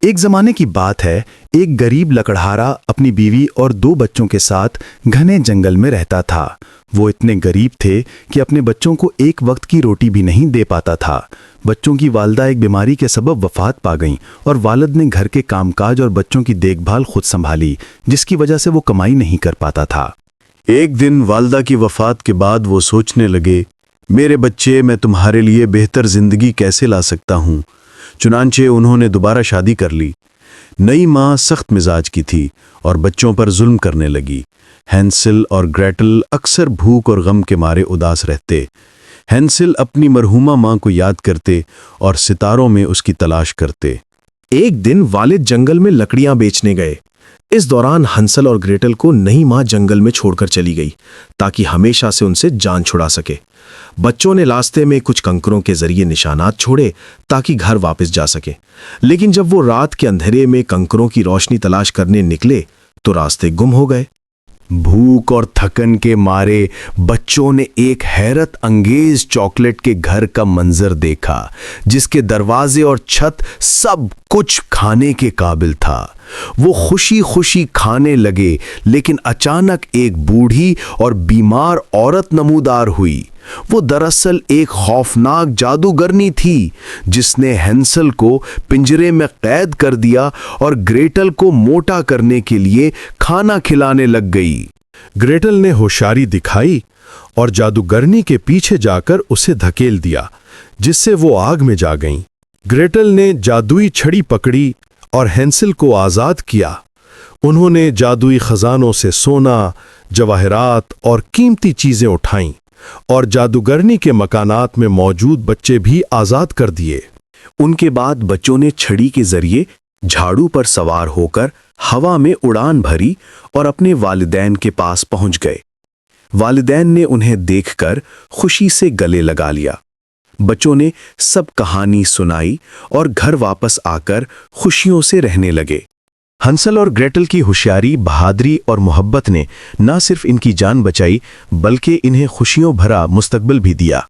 ایک زمانے کی بات ہے، ایک غریب لکڑہارا اپنی بیوی اور 2 بچوں کے ساتھ گھنے جنگل میں رہتا تھا۔ وہ اتنے غریب تھے کہ اپنے بچوں کو ایک وقت کی روٹی بھی نہیں دے پاتا تھا۔ بچوں کی والدہ ایک بیماری کے سبب وفات پا گئیں اور والد نے گھر کے کام کاج اور بچوں کی دیکھ بھال خود سنبھالی، جس کی وجہ سے وہ کمائی نہیں کر پاتا تھا۔ ایک دن والدہ کی وفات کے بعد وہ سوچنے لگے، میرے بچے، میں تمہارے لیے بہتر زندگی کیسے لا سکتا ہوں؟ چنانچہ انہوں نے دوبارہ شادی کر لی۔ نئی ماں سخت مزاج کی تھی اور بچوں پر ظلم کرنے لگی۔ ہینسل اور گریٹل اکثر بھوک اور غم کے مارے اداس رہتے۔ ہینسل اپنی مرحومہ ماں کو یاد کرتے اور ستاروں میں اس کی تلاش کرتے۔ ایک دن والد جنگل میں لکڑیاں بیچنے گئے۔ اس دوران ہنسل اور گریٹل کو نئی ماں جنگل میں چھوڑ کر چلی گئی تاکہ ہمیشہ سے ان سے جان چھڑا سکے۔ بچوں نے راستے میں کچھ کنکروں کے ذریعے نشانات چھوڑے تاکہ گھر واپس جا سکے، لیکن جب وہ رات کے اندھیرے میں کنکروں کی روشنی تلاش کرنے نکلے تو راستے گم ہو گئے۔ بھوک اور تھکن کے مارے بچوں نے ایک حیرت انگیز چاکلیٹ کے گھر کا منظر دیکھا، جس کے دروازے اور چھت سب کچھ کھانے کے قابل تھا۔ وہ خوشی خوشی کھانے لگے، لیکن اچانک ایک بوڑھی اور بیمار عورت نمودار ہوئی۔ وہ دراصل ایک خوفناک جادوگرنی تھی، جس نے ہینسل کو پنجرے میں قید کر دیا اور گریٹل کو موٹا کرنے کے لیے کھانا کھلانے لگ گئی۔ گریٹل نے ہوشیاری دکھائی اور جادوگرنی کے پیچھے جا کر اسے دھکیل دیا، جس سے وہ آگ میں جا گئیں۔ گریٹل نے جادوئی چھڑی پکڑی اور ہینسل کو آزاد کیا۔ انہوں نے جادوئی خزانوں سے سونا، جواہرات اور قیمتی چیزیں اٹھائیں اور جادوگرنی کے مکانات میں موجود بچے بھی آزاد کر دیے۔ ان کے بعد بچوں نے چھڑی کے ذریعے جھاڑو پر سوار ہو کر ہوا میں اڑان بھری اور اپنے والدین کے پاس پہنچ گئے۔ والدین نے انہیں دیکھ کر خوشی سے گلے لگا لیا۔ بچوں نے سب کہانی سنائی اور گھر واپس آ کر خوشیوں سے رہنے لگے۔ ہنسل اور گریٹل کی ہوشیاری، بہادری اور محبت نے نہ صرف ان کی جان بچائی بلکہ انہیں خوشیوں بھرا مستقبل بھی دیا۔